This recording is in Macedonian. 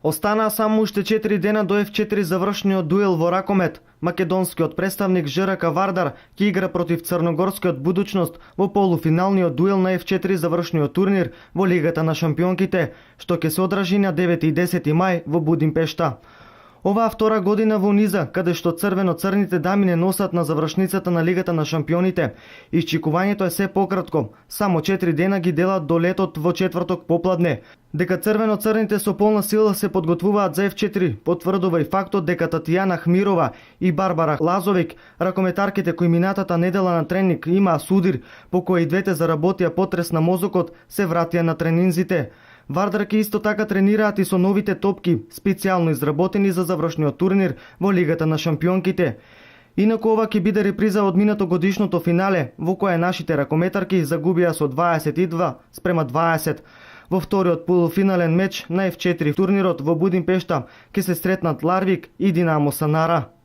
Останаа само уште 4 дена до F4 завршниот дуел во ракомет. Македонскиот представник ЖРК Вардар ќе игра против црногорскиот Будучност во полуфиналниот дуел на F4 завршниот турнир во Лигата на шампионките, што ќе се одржи на 9 и 10 мај во Будимпешта. Оваа втора година во низа, каде што црвено-црните дами не носат на завршницата на Лигата на шампионите. Исчекувањето е се пократко, само 4 дена ги делат до летот во четврток попладне. Дека црвено-црните со полна сила се подготвуваат за F4, потврдува и фактот дека Татјана Хмирова и Барбара Лазовик, ракометарките кои минатата недела на тренинг имаа судир, по кој и двете заработија потрес на мозокот, се вратија на тренинзите. Вардарки исто така тренираат и со новите топки, специјално изработени за завршниот турнир во Лигата на шампионките. Инаку ова ќе биде реприза од минатогодишното финале, во која нашите ракометарки загубија со 22-20. Во вториот полуфинален меч на F4 турнирот во Будимпешта ќе се сретнат Ларвик и Динамо Санара.